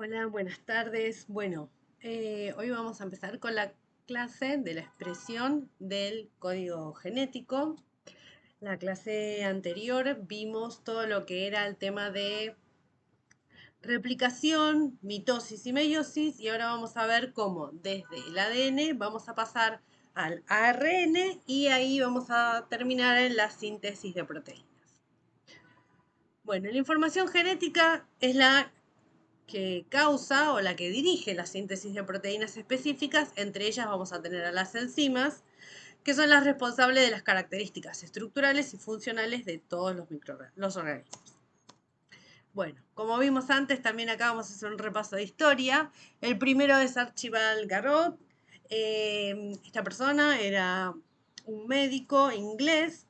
Hola, buenas tardes. Bueno, hoy vamos a empezar con la clase de la expresión del código genético. La clase anterior vimos todo lo que era el tema de replicación, mitosis y meiosis, y ahora vamos a ver cómo desde el ADN vamos a pasar al ARN y ahí vamos a terminar en la síntesis de proteínas. Bueno, la información genética es la que causa o la que dirige la síntesis de proteínas específicas. Entre ellas vamos a tener a las enzimas, que son las responsables de las características estructurales y funcionales de todos los organismos. Bueno, como vimos antes, también acá vamos a hacer un repaso de historia. El primero es Archibald Garrod. Esta persona era un médico inglés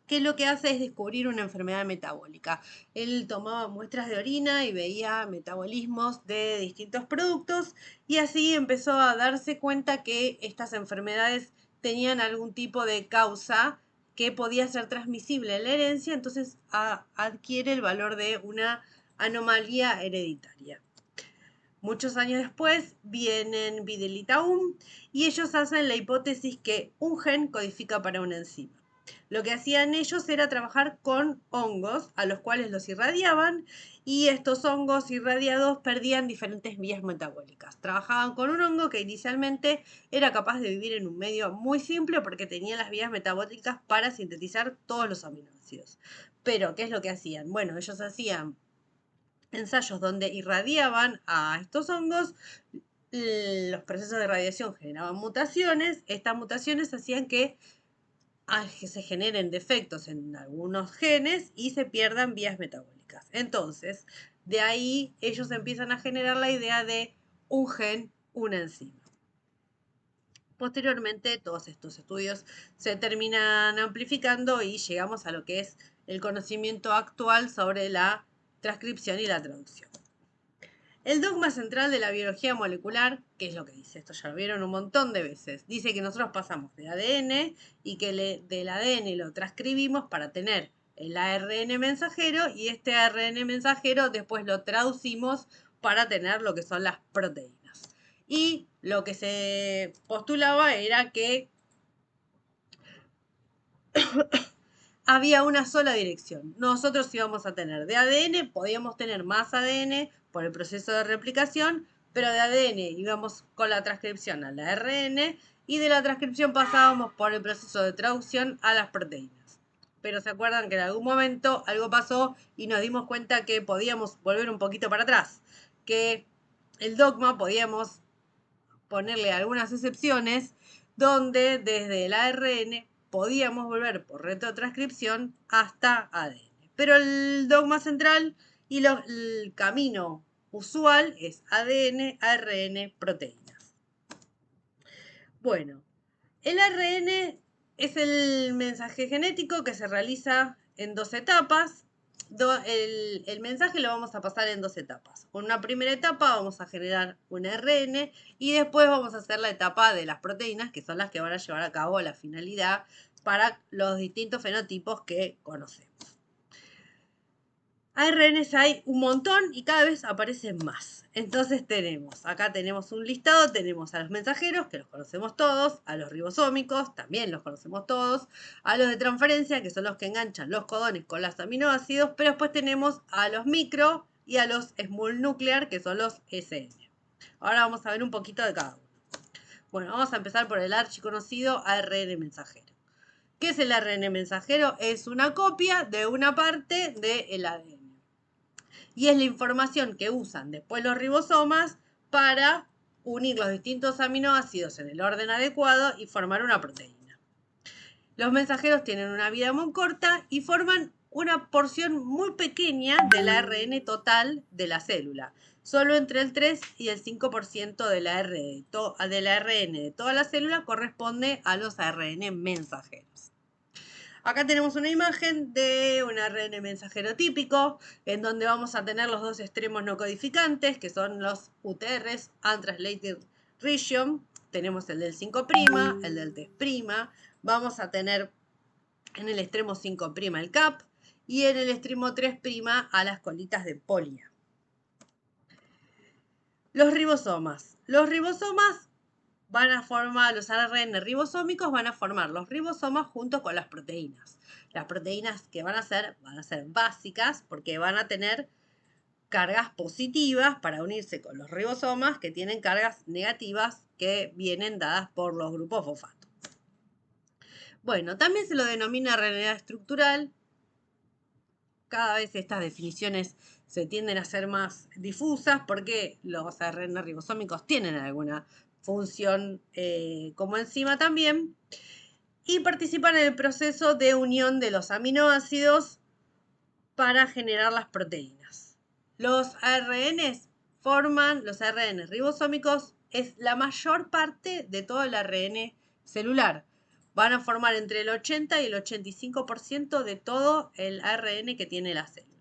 que lo que hace es descubrir una enfermedad metabólica. Él tomaba muestras de orina y veía metabolismos de distintos productos y así empezó a darse cuenta que estas enfermedades tenían algún tipo de causa que podía ser transmisible en la herencia, entonces adquiere el valor de una anomalía hereditaria. Muchos años después vienen Vidal y Taum y ellos hacen la hipótesis que un gen codifica para una enzima. Lo que hacían ellos era trabajar con hongos a los cuales los irradiaban y estos hongos irradiados perdían diferentes vías metabólicas. Trabajaban con un hongo que inicialmente era capaz de vivir en un medio muy simple porque tenía las vías metabólicas para sintetizar todos los aminoácidos. Pero, ¿qué es lo que hacían? Bueno, ellos hacían ensayos donde irradiaban a estos hongos, los procesos de radiación generaban mutaciones, estas mutaciones hacían que se generen defectos en algunos genes y se pierdan vías metabólicas. Entonces, de ahí ellos empiezan a generar la idea de un gen, una enzima. Posteriormente, todos estos estudios se terminan amplificando y llegamos a lo que es el conocimiento actual sobre la transcripción y la traducción. El dogma central de la biología molecular, ¿qué es lo que dice? Esto ya lo vieron un montón de veces. Dice que nosotros pasamos de ADN y que del ADN lo transcribimos para tener el ARN mensajero y este ARN mensajero después lo traducimos para tener lo que son las proteínas. Y lo que se postulaba era que había una sola dirección. Nosotros íbamos a tener de ADN, podíamos tener más ADN por el proceso de replicación, pero de ADN íbamos con la transcripción al ARN y de la transcripción pasábamos por el proceso de traducción a las proteínas. Pero se acuerdan que en algún momento algo pasó y nos dimos cuenta que podíamos volver un poquito para atrás, que el dogma podíamos ponerle algunas excepciones donde desde el ARN podíamos volver por retrotranscripción hasta ADN. Pero el dogma central y el camino usual es ADN, ARN, proteínas. Bueno, el ARN es el mensaje genético que se realiza en dos etapas. El mensaje lo vamos a pasar en dos etapas. Con una primera etapa vamos a generar un ARN y después vamos a hacer la etapa de las proteínas, que son las que van a llevar a cabo la finalidad para los distintos fenotipos que conocemos. ARNs hay un montón y cada vez aparecen más. Entonces acá tenemos un listado, tenemos a los mensajeros, que los conocemos todos, a los ribosómicos, también los conocemos todos, a los de transferencia, que son los que enganchan los codones con los aminoácidos, pero después tenemos a los micro y a los small nuclear, que son los SN. Ahora vamos a ver un poquito de cada uno. Bueno, vamos a empezar por el archiconocido ARN mensajero. ¿Qué es el ARN mensajero? Es una copia de una parte del ADN. Y es la información que usan después los ribosomas para unir los distintos aminoácidos en el orden adecuado y formar una proteína. Los mensajeros tienen una vida muy corta y forman una porción muy pequeña del ARN total de la célula. Solo entre el 3 y el 5% del ARN de toda la célula corresponde a los ARN mensajeros. Acá tenemos una imagen de un ARN mensajero típico, en donde vamos a tener los dos extremos no codificantes, que son los UTRs, Untranslated Region. Tenemos el del 5', el del 3'. Vamos a tener en el extremo 5' el CAP y en el extremo 3' a las colitas de Polia. Los ribosomas. Los ribosomas van a formar, los ARN ribosómicos van a formar los ribosomas junto con las proteínas. Las proteínas que van a ser básicas porque van a tener cargas positivas para unirse con los ribosomas que tienen cargas negativas que vienen dadas por los grupos fosfato. Bueno, también se lo denomina RNA estructural. Cada vez estas definiciones se tienden a ser más difusas porque los ARN ribosómicos tienen alguna función como enzima también y participan en el proceso de unión de los aminoácidos para generar las proteínas. Los ARN ribosómicos es la mayor parte de todo el ARN celular. Van a formar entre el 80 y el 85% de todo el ARN que tiene la célula.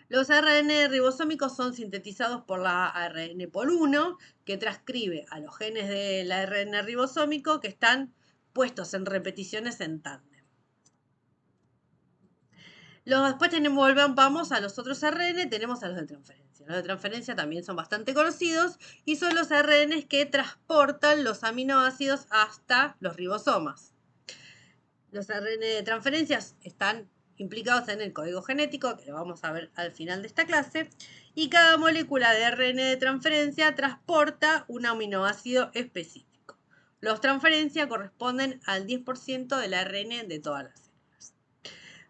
Los ARN ribosómicos son sintetizados por la ARN por 1, que transcribe a los genes del ARN ribosómico que están puestos en repeticiones en tándem. Después vamos a los otros ARN, tenemos a los de transferencia. Los de transferencia también son bastante conocidos y son los ARN que transportan los aminoácidos hasta los ribosomas. Los ARN de transferencia están implicados en el código genético, que lo vamos a ver al final de esta clase, y cada molécula de ARN de transferencia transporta un aminoácido específico. Los transferencia corresponden al 10% del ARN de todas las células.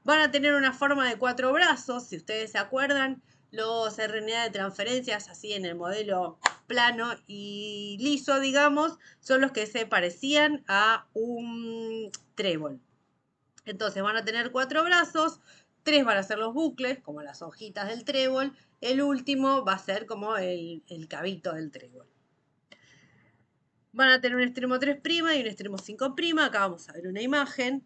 Van a tener una forma de 4 brazos, si ustedes se acuerdan, los RNA de transferencias, así en el modelo plano y liso, digamos, son los que se parecían a un trébol. Entonces van a tener 4 brazos, 3 van a ser los bucles, como las hojitas del trébol, el último va a ser como el cabito del trébol. Van a tener un extremo 3' y un extremo 5'. Acá vamos a ver una imagen.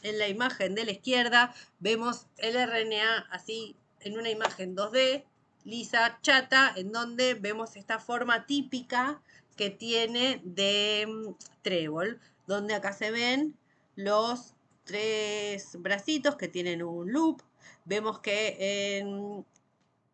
En la imagen de la izquierda vemos el RNA así en una imagen 2D, lisa, chata, en donde vemos esta forma típica que tiene de trébol, donde acá se ven los 3 bracitos que tienen un loop. Vemos que en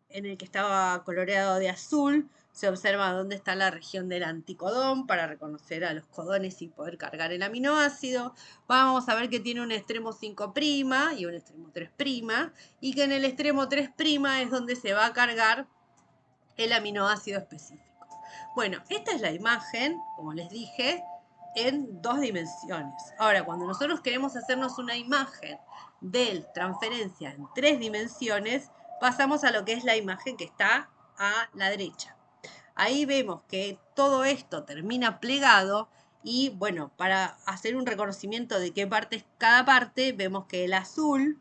el que estaba coloreado de azul se observa dónde está la región del anticodón para reconocer a los codones y poder cargar el aminoácido. Vamos a ver que tiene un extremo 5' y un extremo 3', y que en el extremo 3' es donde se va a cargar el aminoácido específico. Bueno, esta es la imagen, como les dije, en 2 dimensiones. Ahora, cuando nosotros queremos hacernos una imagen de transferencia en 3 dimensiones, pasamos a lo que es la imagen que está a la derecha. Ahí vemos que todo esto termina plegado y, bueno, para hacer un reconocimiento de qué parte es cada parte, vemos que el azul,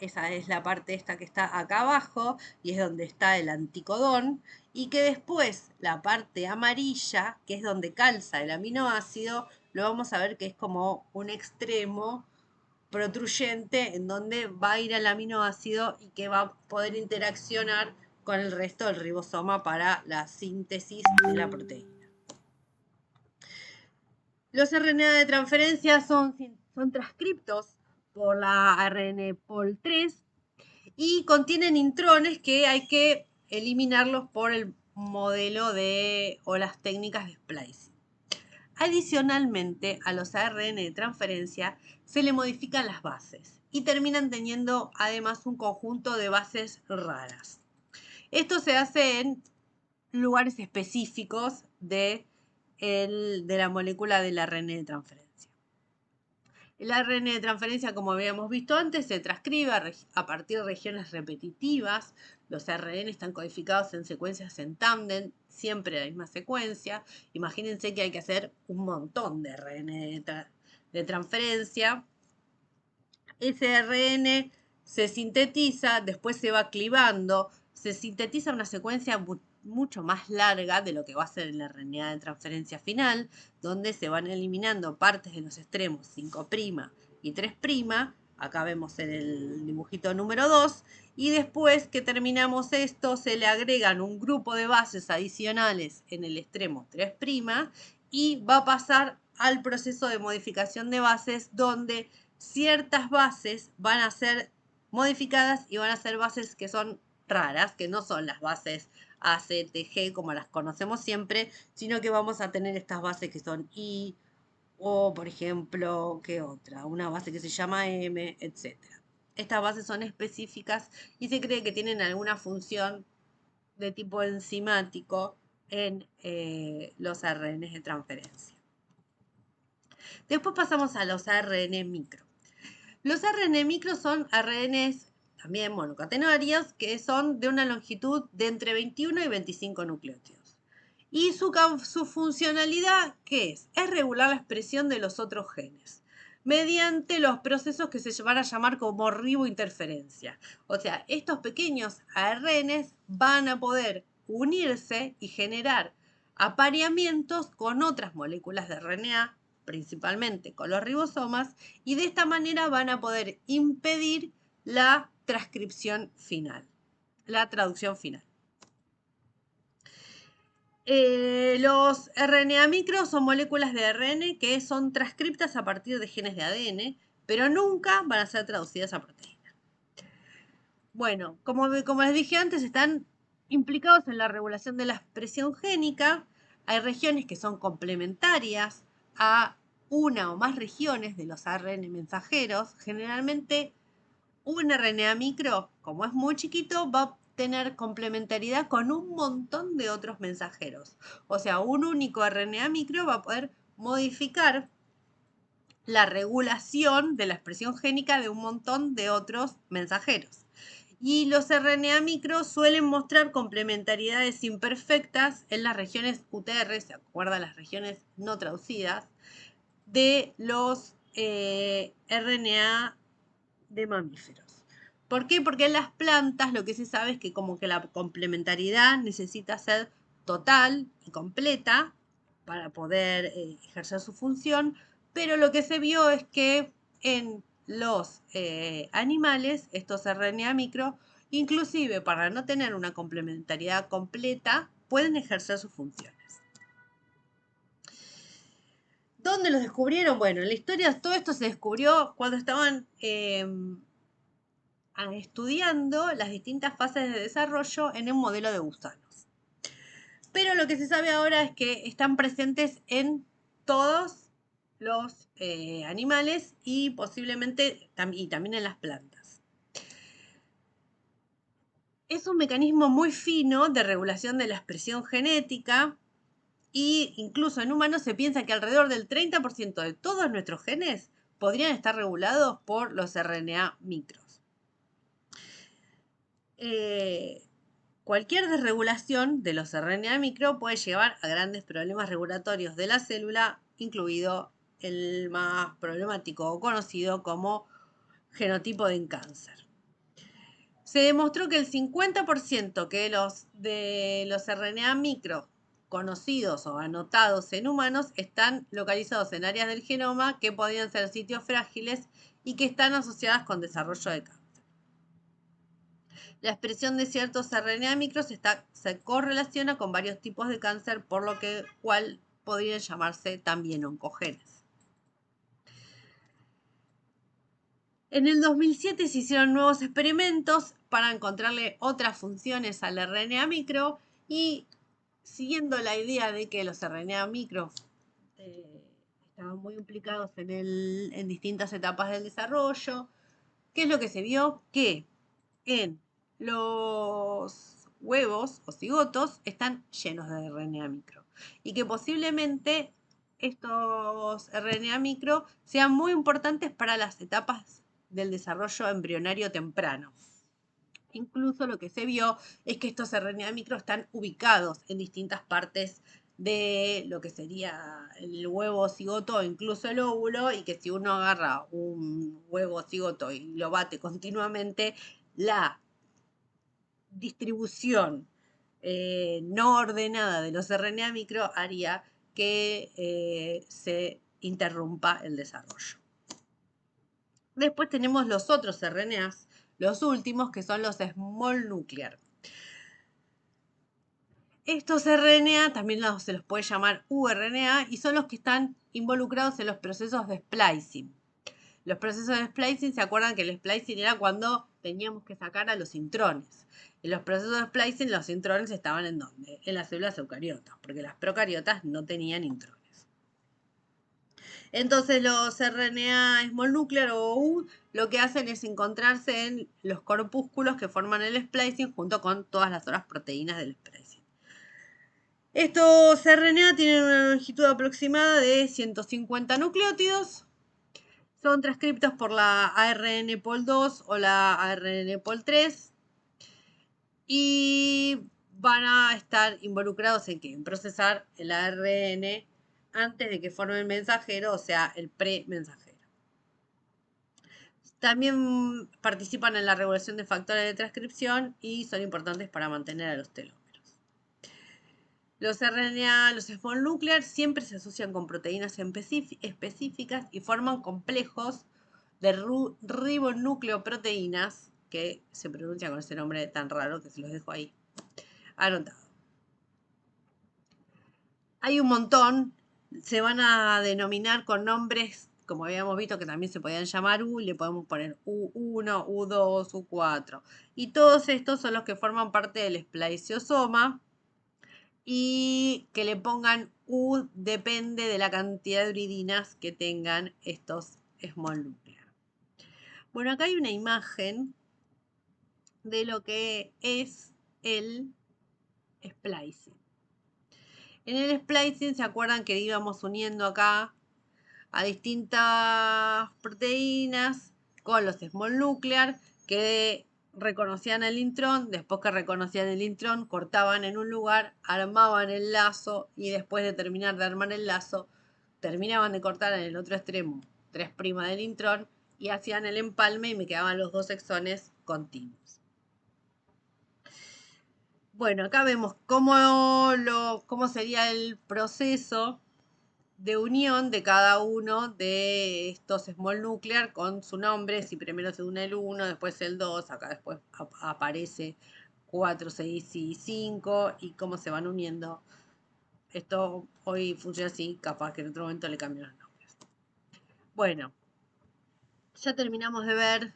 esa es la parte esta que está acá abajo y es donde está el anticodón, y que después la parte amarilla, que es donde calza el aminoácido, lo vamos a ver que es como un extremo protruyente en donde va a ir el aminoácido y que va a poder interaccionar con el resto del ribosoma para la síntesis de la proteína. Los RNA de transferencia son transcriptos por la ARN Pol3 y contienen intrones que hay que eliminarlos por el modelo o las técnicas de splicing. Adicionalmente, a los ARN de transferencia se le modifican las bases y terminan teniendo además un conjunto de bases raras. Esto se hace en lugares específicos de la molécula del ARN de transferencia. El ARN de transferencia, como habíamos visto antes, se transcribe a partir de regiones repetitivas. Los ARN están codificados en secuencias en tándem, siempre la misma secuencia. Imagínense que hay que hacer un montón de ARN de transferencia. Ese ARN se sintetiza, después se va clivando, se sintetiza una secuencia mucho más larga de lo que va a ser el RNA de transferencia final, donde se van eliminando partes de los extremos 5' y 3'. Acá vemos en el dibujito número 2. Y después que terminamos esto, se le agregan un grupo de bases adicionales en el extremo 3' y va a pasar al proceso de modificación de bases, donde ciertas bases van a ser modificadas y van a ser bases que son raras, que no son las bases A, C, T, G como las conocemos siempre, sino que vamos a tener estas bases que son I, O, por ejemplo, ¿qué otra? Una base que se llama M, etcétera. Estas bases son específicas y se cree que tienen alguna función de tipo enzimático en los ARNs de transferencia. Después pasamos a los ARN micro. Los ARN micro son ARNs también monocatenarios que son de una longitud de entre 21 y 25 nucleótidos. Y su funcionalidad, ¿qué es? Es regular la expresión de los otros genes mediante los procesos que se van a llamar como ribointerferencia. O sea, estos pequeños ARNs van a poder unirse y generar apareamientos con otras moléculas de RNA, principalmente con los ribosomas, y de esta manera van a poder impedir la transcripción final, la traducción final. Los RNA micro son moléculas de ARN que son transcriptas a partir de genes de ADN, pero nunca van a ser traducidas a proteína. Bueno, como les dije antes, están implicados en la regulación de la expresión génica. Hay regiones que son complementarias a una o más regiones de los ARN mensajeros. Generalmente, un RNA micro, como es muy chiquito, va a tener complementariedad con un montón de otros mensajeros. O sea, un único RNA micro va a poder modificar la regulación de la expresión génica de un montón de otros mensajeros. Y los RNA micro suelen mostrar complementariedades imperfectas en las regiones UTR, ¿se acuerdan? Las regiones no traducidas, de los RNA de mamíferos. ¿Por qué? Porque en las plantas lo que se sabe es que como que la complementariedad necesita ser total y completa para poder ejercer su función, pero lo que se vio es que en los animales, estos RNA micro, inclusive para no tener una complementariedad completa, pueden ejercer sus funciones. ¿Dónde los descubrieron? Bueno, en la historia todo esto se descubrió cuando estaban estudiando las distintas fases de desarrollo en un modelo de gusanos. Pero lo que se sabe ahora es que están presentes en todos los animales y posiblemente también en las plantas. Es un mecanismo muy fino de regulación de la expresión genética y incluso en humanos se piensa que alrededor del 30% de todos nuestros genes podrían estar regulados por los RNA micros. Cualquier desregulación de los RNA micro puede llevar a grandes problemas regulatorios de la célula, incluido el más problemático o conocido como genotipo de cáncer. Se demostró que el 50% de los RNA micro conocidos o anotados en humanos están localizados en áreas del genoma que podrían ser sitios frágiles y que están asociadas con desarrollo de cáncer. La expresión de ciertos RNA micros se correlaciona con varios tipos de cáncer, por lo cual podrían llamarse también oncogenes. En el 2007 se hicieron nuevos experimentos para encontrarle otras funciones al RNA micro y siguiendo la idea de que los RNA micro estaban muy implicados en distintas etapas del desarrollo, ¿qué es lo que se vio? Que en los huevos o cigotos están llenos de RNA micro y que posiblemente estos RNA micro sean muy importantes para las etapas del desarrollo embrionario temprano. Incluso lo que se vio es que estos RNA micro están ubicados en distintas partes de lo que sería el huevo cigoto o incluso el óvulo, y que si uno agarra un huevo cigoto y lo bate continuamente, la distribución no ordenada de los RNA micro haría que se interrumpa el desarrollo. Después tenemos los otros RNAs, los últimos, que son los small nuclear. Estos RNA también se los puede llamar uRNA y son los que están involucrados en los procesos de splicing. Los procesos de splicing, ¿se acuerdan que el splicing era cuando teníamos que sacar a los intrones? En los procesos de splicing, los intrones estaban ¿en dónde? En las células eucariotas, porque las procariotas no tenían intrones. Entonces los RNA small nuclear o U lo que hacen es encontrarse en los corpúsculos que forman el splicing junto con todas las otras proteínas del splicing. Estos RNA tienen una longitud aproximada de 150 nucleótidos. Son transcriptos por la ARN-Pol2 o la ARN-Pol3 y van a estar involucrados en ¿qué? En procesar el ARN antes de que forme el mensajero, o sea, el pre-mensajero. También participan en la regulación de factores de transcripción y son importantes para mantener a los telómeros. Los RNA, los small nuclear, siempre se asocian con proteínas específicas y forman complejos de ribonucleoproteínas, que se pronuncia con ese nombre tan raro que se los dejo ahí anotado. Hay un montón, se van a denominar con nombres, como habíamos visto que también se podían llamar U, le podemos poner U1, U2, U4. Y todos estos son los que forman parte del espliciosoma y que le pongan U depende de la cantidad de uridinas que tengan estos small nuclear. Bueno, acá hay una imagen de lo que es el splicing. En el splicing, ¿se acuerdan que íbamos uniendo acá a distintas proteínas con los small nuclear que reconocían el intrón? Después que reconocían el intrón, cortaban en un lugar, armaban el lazo y después de terminar de armar el lazo, terminaban de cortar en el otro extremo 3' del intrón y hacían el empalme y me quedaban los dos exones continuos. Bueno, acá vemos cómo sería el proceso de unión de cada uno de estos small nuclear con su nombre. Si primero se une el 1, después el 2, acá después aparece 4, 6 y 5 y cómo se van uniendo. Esto hoy funciona así, capaz que en otro momento le cambian los nombres. Bueno, ya terminamos de ver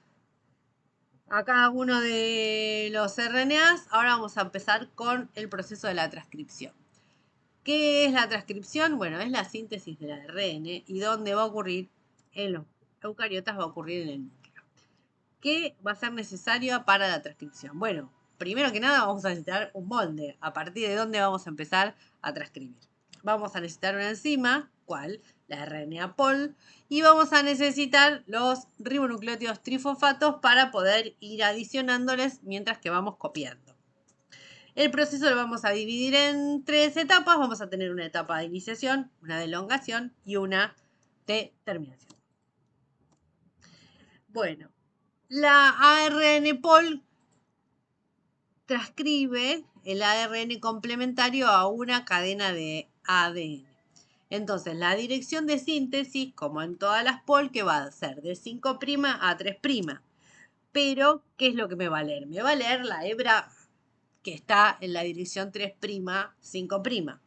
a cada uno de los RNAs. Ahora vamos a empezar con el proceso de la transcripción. ¿Qué es la transcripción? Bueno, es la síntesis del ARN y dónde va a ocurrir en los eucariotas, va a ocurrir en el núcleo. ¿Qué va a ser necesario para la transcripción? Bueno, primero que nada vamos a necesitar un molde. ¿A partir de dónde vamos a empezar a transcribir? Vamos a necesitar una enzima, ¿cuál? La RNA-Pol, y vamos a necesitar los ribonucleótidos trifosfatos para poder ir adicionándoles mientras que vamos copiando. El proceso lo vamos a dividir en 3 etapas. Vamos a tener una etapa de iniciación, una de elongación y una de terminación. Bueno, la ARN-Pol transcribe el ARN complementario a una cadena de ADN. Entonces, la dirección de síntesis, como en todas las Pol, que va a ser de 5' a 3'. Pero, ¿qué es lo que me va a leer? Me va a leer la hebra que está en la dirección 3', 5'.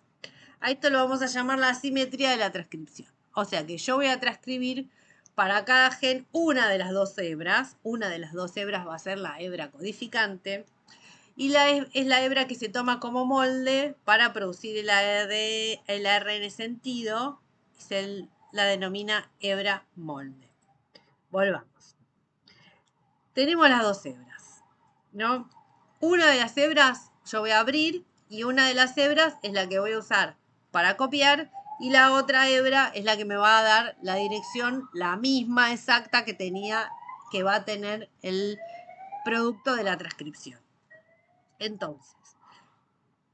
A esto lo vamos a llamar la asimetría de la transcripción. O sea que yo voy a transcribir para cada gen una de las dos hebras. Una de las dos hebras va a ser la hebra codificante. Y es la hebra que se toma como molde para producir el ARN sentido. Se la denomina hebra molde. Volvamos. Tenemos las dos hebras, ¿no? Una de las hebras yo voy a abrir y una de las hebras es la que voy a usar para copiar y la otra hebra es la que me va a dar la dirección, la misma exacta que va a tener el producto de la transcripción. Entonces,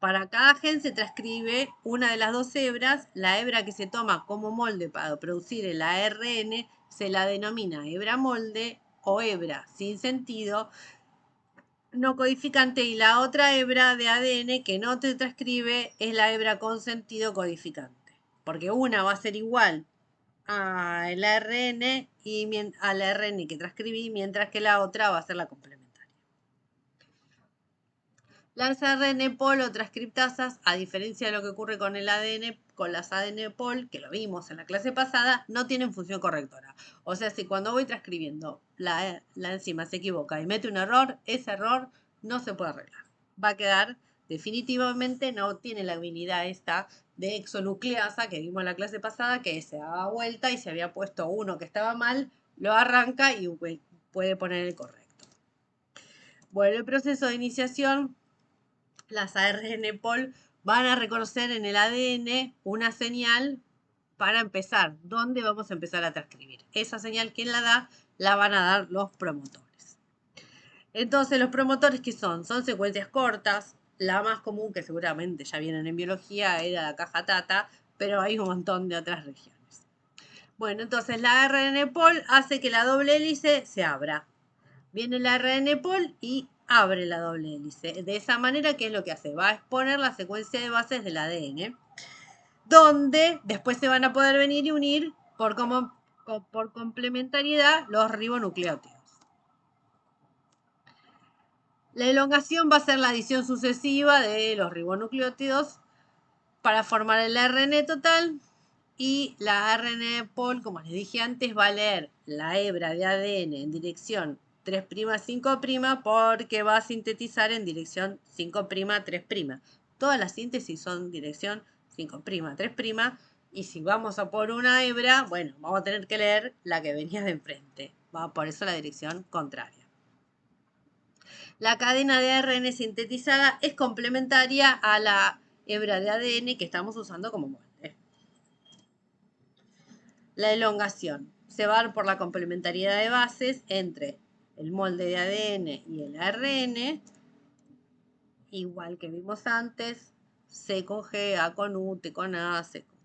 para cada gen se transcribe una de las dos hebras. La hebra que se toma como molde para producir el ARN se la denomina hebra molde o hebra sin sentido no codificante, y la otra hebra de ADN que no te transcribe es la hebra con sentido codificante, porque una va a ser igual al ARN y al ARN que transcribí, mientras que la otra va a ser la complementaria. Las ARN-Pol o transcriptasas, a diferencia de lo que ocurre con el ADN, con las ADN-Pol, que lo vimos en la clase pasada, no tienen función correctora. O sea, si cuando voy transcribiendo la enzima se equivoca y mete un error, ese error no se puede arreglar. va a quedar definitivamente, no tiene la habilidad esta de exonucleasa que vimos en la clase pasada, que se daba vuelta y se había puesto uno que estaba mal, lo arranca y puede poner el correcto. Bueno, el proceso de iniciación, las ARN-POL van a reconocer en el ADN una señal para empezar. ¿Dónde vamos a empezar a transcribir? Esa señal, ¿quién la da? La van a dar los promotores. Entonces, los promotores, ¿qué son? Son secuencias cortas. La más común, que seguramente ya vienen en biología, era la caja Tata, pero hay un montón de otras regiones. Bueno, entonces la ARN-POL hace que la doble hélice se abra. Viene la ARN-POL y abre la doble hélice. De esa manera, ¿qué es lo que hace? Va a exponer la secuencia de bases del ADN, donde después se van a poder venir y unir por complementariedad los ribonucleótidos. La elongación va a ser la adición sucesiva de los ribonucleótidos para formar el ARN total, y la ARN-POL, como les dije antes, va a leer la hebra de ADN en dirección 3', 5', porque va a sintetizar en dirección 5', 3'. Todas las síntesis son dirección 5', 3', y si vamos a por una hebra, bueno, vamos a tener que leer la que venía de enfrente. Va por eso la dirección contraria. La cadena de ARN sintetizada es complementaria a la hebra de ADN que estamos usando como molde. La elongación se va a dar por la complementariedad de bases entre el molde de ADN y el ARN, igual que vimos antes, C con G, A con U, T con A, C con G.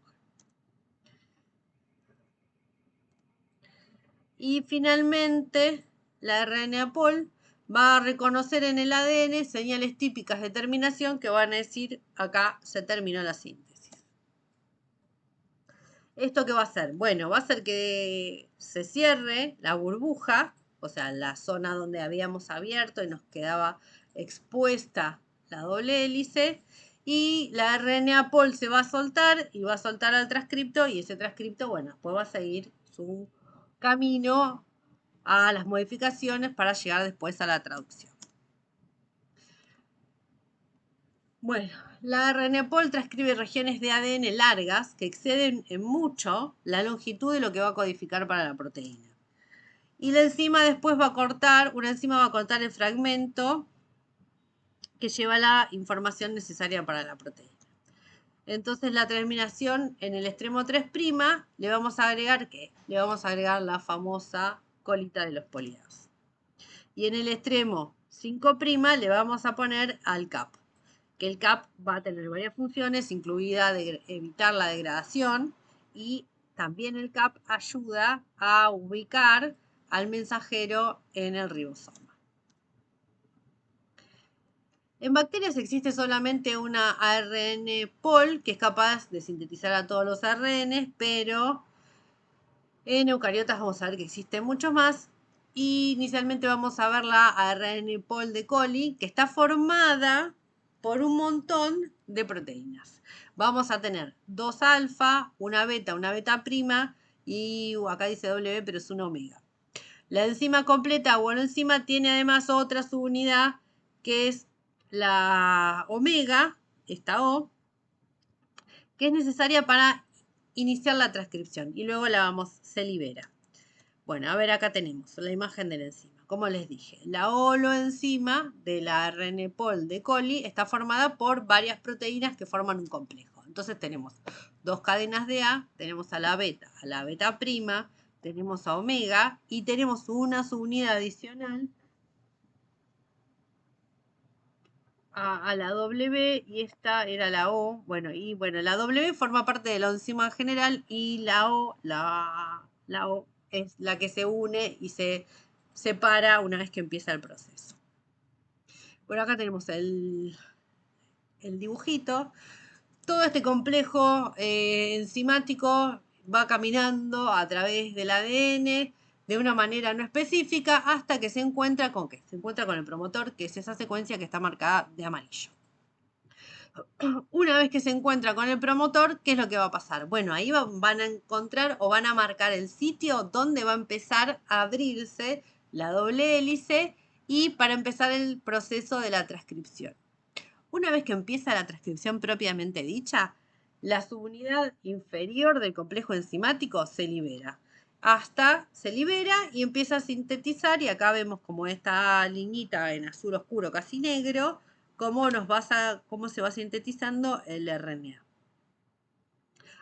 Y finalmente, la RNA-POL va a reconocer en el ADN señales típicas de terminación que van a decir, acá se terminó la síntesis. ¿Esto qué va a hacer? Bueno, va a hacer que se cierre la burbuja, o sea, la zona donde habíamos abierto y nos quedaba expuesta la doble hélice, y la RNA-POL se va a soltar y va a soltar al transcripto, y ese transcripto, bueno, después va a seguir su camino a las modificaciones para llegar después a la traducción. Bueno, la RNA-POL transcribe regiones de ADN largas que exceden en mucho la longitud de lo que va a codificar para la proteína. Y la enzima después va a cortar, una enzima va a cortar el fragmento que lleva la información necesaria para la proteína. Entonces la terminación en el extremo 3' le vamos a agregar ¿qué? Le vamos a agregar la famosa colita de los poliados. Y en el extremo 5' le vamos a poner al CAP, que el CAP va a tener varias funciones, incluida de evitar la degradación, y también el CAP ayuda a ubicar al mensajero en el ribosoma. En bacterias existe solamente una ARN-POL que es capaz de sintetizar a todos los ARN, pero en eucariotas vamos a ver que existen muchos más. Y inicialmente vamos a ver la ARN-POL de coli, que está formada por un montón de proteínas. Vamos a tener 2 alfa, una beta prima, y acá dice W, pero es una omega. La enzima completa o enzima tiene además otra subunidad, que es la omega, esta O, que es necesaria para iniciar la transcripción, y luego se libera. Bueno, a ver, acá tenemos la imagen de la enzima. Como les dije, la holoenzima de la ARN-POL de coli está formada por varias proteínas que forman un complejo. Entonces tenemos 2 cadenas de A, tenemos a la beta prima, tenemos a omega y tenemos una subunidad adicional a la W, y esta era la O. Bueno, la W forma parte de la enzima general, y la O es la que se une y se separa una vez que empieza el proceso. Bueno, acá tenemos el dibujito. Todo este complejo enzimático va caminando a través del ADN de una manera no específica hasta que se encuentra con ¿qué? Se encuentra con el promotor, que es esa secuencia que está marcada de amarillo. Una vez que se encuentra con el promotor, ¿qué es lo que va a pasar? Bueno, ahí van a encontrar o van a marcar el sitio donde va a empezar a abrirse la doble hélice y para empezar el proceso de la transcripción. Una vez que empieza la transcripción propiamente dicha, la subunidad inferior del complejo enzimático se libera. Se libera y empieza a sintetizar, y acá vemos como esta liñita en azul oscuro, casi negro, cómo se va sintetizando el RNA.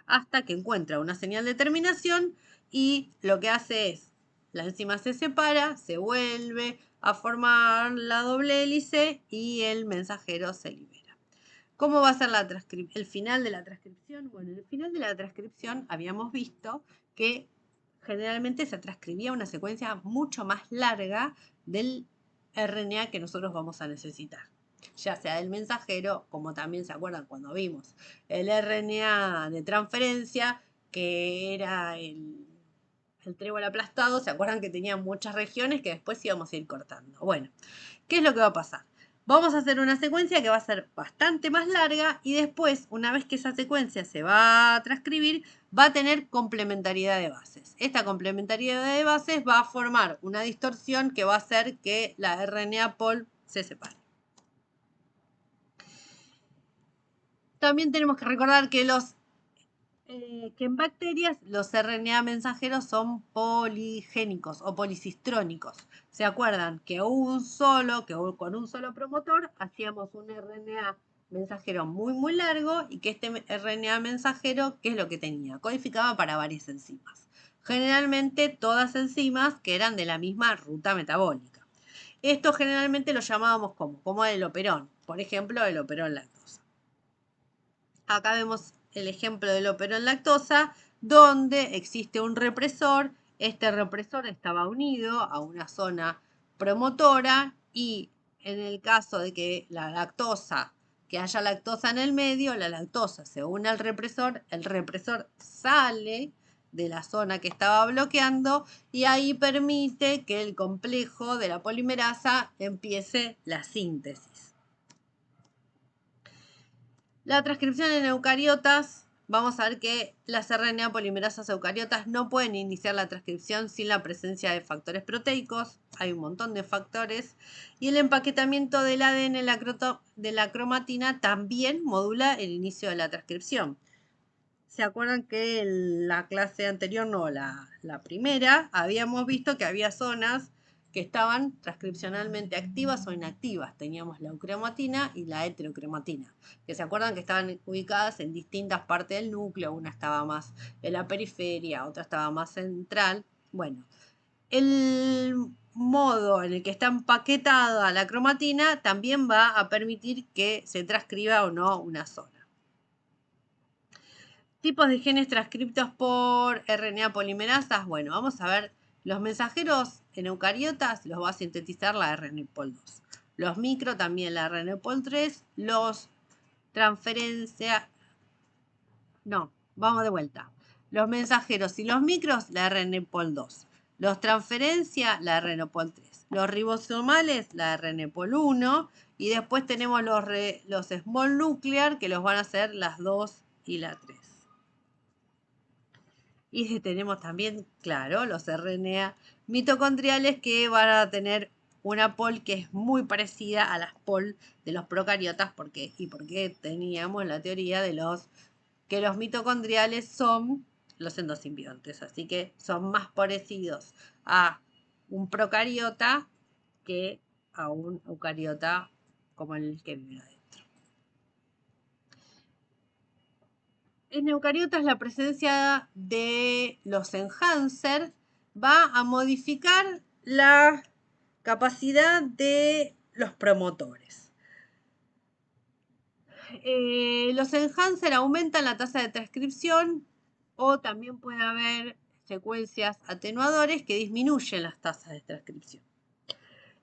Hasta que encuentra una señal de terminación y lo que hace es, la enzima se separa, se vuelve a formar la doble hélice y el mensajero se libera. ¿Cómo va a ser el final de la transcripción? Bueno, en el final de la transcripción habíamos visto que generalmente se transcribía una secuencia mucho más larga del RNA que nosotros vamos a necesitar, ya sea del mensajero, como también se acuerdan cuando vimos el RNA de transferencia, que era el trébol aplastado. ¿Se acuerdan que tenía muchas regiones que después íbamos a ir cortando? Bueno, ¿qué es lo que va a pasar? Vamos a hacer una secuencia que va a ser bastante más larga y después, una vez que esa secuencia se va a transcribir, va a tener complementariedad de bases. Esta complementariedad de bases va a formar una distorsión que va a hacer que la RNA pol se separe. También tenemos que recordar que en bacterias los RNA mensajeros son poligénicos o policistrónicos. ¿Se acuerdan que con un solo promotor hacíamos un RNA mensajero muy muy largo y que este RNA mensajero, ¿qué es lo que tenía? Codificaba para varias enzimas. Generalmente todas enzimas que eran de la misma ruta metabólica. Esto generalmente lo llamábamos como el operón. Por ejemplo, el operón lactosa. Acá vemos el ejemplo del operón lactosa, donde existe un represor. Este represor estaba unido a una zona promotora y en el caso de que haya lactosa en el medio, la lactosa se une al represor, el represor sale de la zona que estaba bloqueando y ahí permite que el complejo de la polimerasa empiece la síntesis. La transcripción en eucariotas, vamos a ver que las RNA polimerasas eucariotas no pueden iniciar la transcripción sin la presencia de factores proteicos. Hay un montón de factores. Y el empaquetamiento del ADN de la cromatina también modula el inicio de la transcripción. ¿Se acuerdan que en la clase anterior, no, la primera, habíamos visto que había zonas que estaban transcripcionalmente activas o inactivas? Teníamos la eucromatina y la heterocromatina, que se acuerdan que estaban ubicadas en distintas partes del núcleo. Una estaba más en la periferia, otra estaba más central. Bueno, el modo en el que está empaquetada la cromatina también va a permitir que se transcriba o no una zona. Tipos de genes transcriptos por RNA polimerasas. Bueno, vamos a ver. Los mensajeros en eucariotas los va a sintetizar la RNPol2. Los micro también la RNPol3. Los transferencia... No, vamos de vuelta. Los mensajeros y los micros, la RNPol2. Los transferencia, la RNPol3. Los ribosomales, la RNPol1. Y después tenemos los small nuclear, que los van a hacer las 2 y la 3. Y tenemos también, claro, los RNA mitocondriales, que van a tener una pol que es muy parecida a las pol de los procariotas. Porque teníamos la teoría de que los mitocondriales son los endosimbiontes. Así que son más parecidos a un procariota que a un eucariota como el que vive adentro. En eucariotas la presencia de los enhancers va a modificar la capacidad de los promotores. Los enhancers aumentan la tasa de transcripción, o también puede haber secuencias atenuadores que disminuyen las tasas de transcripción.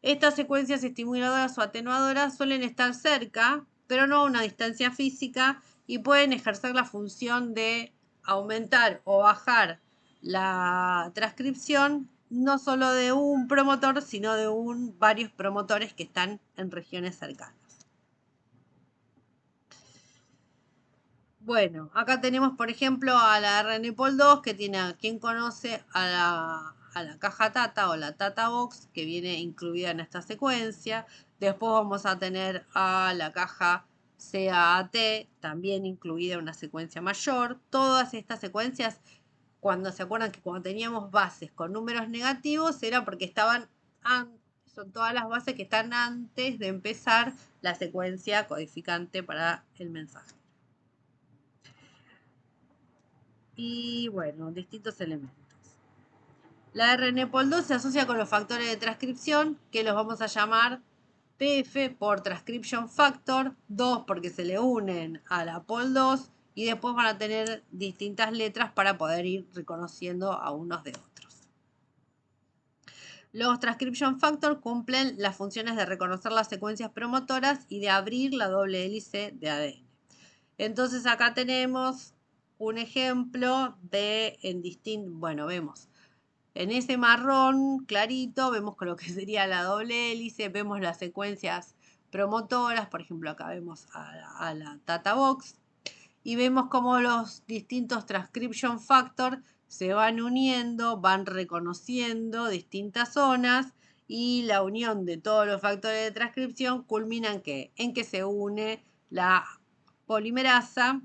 Estas secuencias estimuladoras o atenuadoras suelen estar cerca, pero no a una distancia física, y pueden ejercer la función de aumentar o bajar la transcripción, no solo de un promotor, sino de varios promotores que están en regiones cercanas. Bueno, acá tenemos, por ejemplo, a la RNPol2, que tiene, ¿quién conoce a la caja Tata o la Tata Box, que viene incluida en esta secuencia? Después vamos a tener a la caja CAAT, también incluida una secuencia mayor. Todas estas secuencias, cuando se acuerdan que cuando teníamos bases con números negativos, era porque son todas las bases que están antes de empezar la secuencia codificante para el mensaje. Y bueno, distintos elementos. La RNPOL2 se asocia con los factores de transcripción, que los vamos a llamar TF por Transcription Factor, 2 porque se le unen a la POL2 y después van a tener distintas letras para poder ir reconociendo a unos de otros. Los Transcription Factor cumplen las funciones de reconocer las secuencias promotoras y de abrir la doble hélice de ADN. Entonces acá tenemos un ejemplo de vemos en ese marrón clarito, vemos con lo que sería la doble hélice, vemos las secuencias promotoras, por ejemplo acá vemos a la Data Box, y vemos cómo los distintos transcription factor se van uniendo, van reconociendo distintas zonas, y la unión de todos los factores de transcripción culmina en que se une la polimerasa,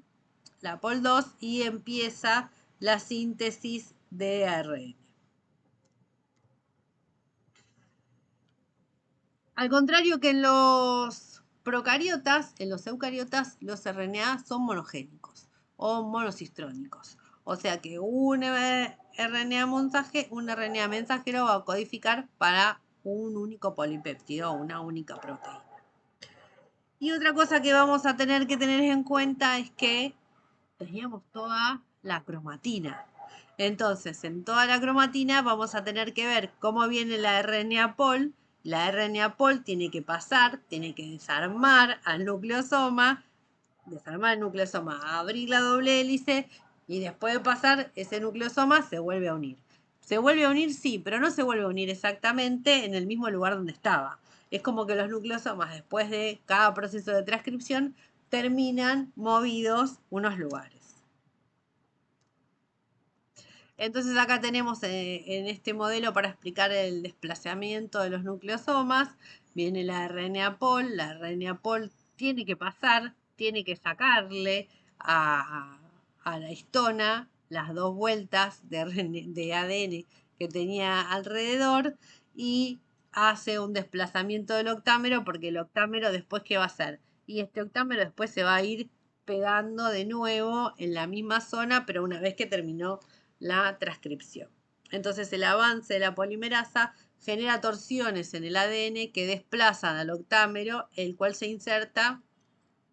la POL2, y empieza la síntesis de ARN. Al contrario que en los procariotas, en los eucariotas, los RNA son monogénicos o monocistrónicos. O sea que un RNA mensajero va a codificar para un único polipéptido o una única proteína. Y otra cosa que vamos a tener que tener en cuenta es que teníamos toda la cromatina. Entonces, en toda la cromatina vamos a tener que ver cómo viene la RNA pol. La RNA pol tiene que pasar, tiene que desarmar el nucleosoma, abrir la doble hélice, y después de pasar ese nucleosoma se vuelve a unir. Se vuelve a unir, sí, pero no se vuelve a unir exactamente en el mismo lugar donde estaba. Es como que los nucleosomas, después de cada proceso de transcripción, terminan movidos unos lugares. Entonces acá tenemos en este modelo, para explicar el desplazamiento de los nucleosomas, viene la RNA pol. La RNA pol tiene que pasar, tiene que sacarle a la histona las dos vueltas de ADN que tenía alrededor, y hace un desplazamiento del octámero, porque el octámero después, ¿qué va a hacer? Y este octámero después se va a ir pegando de nuevo en la misma zona, pero una vez que terminó la transcripción. Entonces el avance de la polimerasa genera torsiones en el ADN que desplazan al octámero, el cual se inserta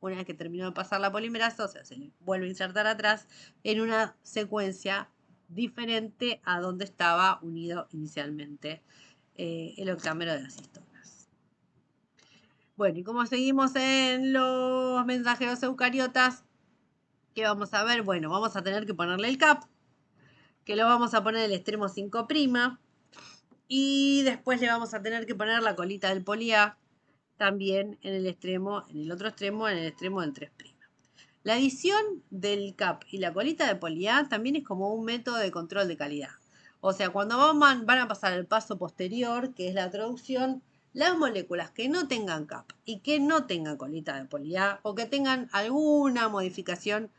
una vez que terminó de pasar la polimerasa, o sea, se vuelve a insertar atrás en una secuencia diferente a donde estaba unido inicialmente el octámero de las histonas. Bueno, y como seguimos en los mensajeros eucariotas, ¿qué vamos a ver? Bueno, vamos a tener que ponerle el CAP, que lo vamos a poner en el extremo 5', y después le vamos a tener que poner la colita del poli-A también en el otro extremo, en el extremo del 3'. La adición del CAP y la colita de poli-A también es como un método de control de calidad. O sea, cuando van a pasar el paso posterior, que es la traducción, las moléculas que no tengan CAP y que no tengan colita de poli-A, o que tengan alguna modificación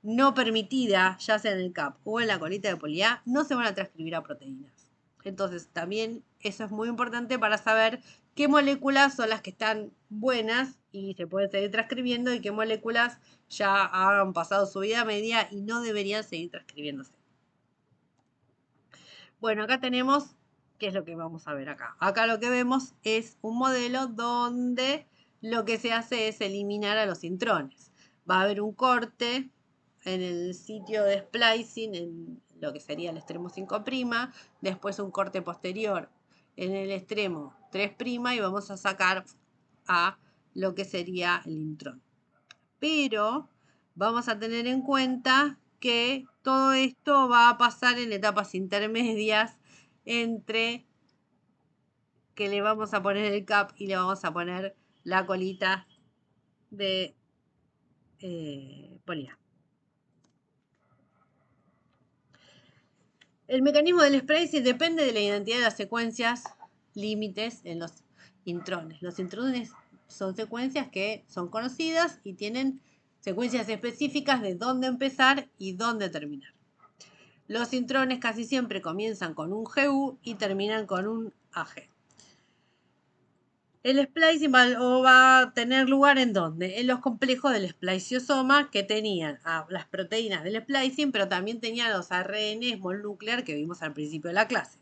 no permitida, ya sea en el CAP o en la colita de poli-A, no se van a transcribir a proteínas. Entonces, también eso es muy importante para saber qué moléculas son las que están buenas y se pueden seguir transcribiendo, y qué moléculas ya han pasado su vida media y no deberían seguir transcribiéndose. Bueno, acá tenemos, ¿qué es lo que vamos a ver acá? Acá lo que vemos es un modelo donde lo que se hace es eliminar a los intrones. Va a haber un corte en el sitio de splicing, en lo que sería el extremo 5', después un corte posterior en el extremo 3', y vamos a sacar a lo que sería el intrón. Pero vamos a tener en cuenta que todo esto va a pasar en etapas intermedias, entre que le vamos a poner el CAP y le vamos a poner la colita de poli-A. El mecanismo del splicing depende de la identidad de las secuencias límites en los intrones. Los intrones son secuencias que son conocidas y tienen secuencias específicas de dónde empezar y dónde terminar. Los intrones casi siempre comienzan con un GU y terminan con un AG. El splicing va a tener lugar en dónde? En los complejos del spliciosoma que tenían las proteínas del splicing, pero también tenían los ARN small nuclear que vimos al principio de la clase.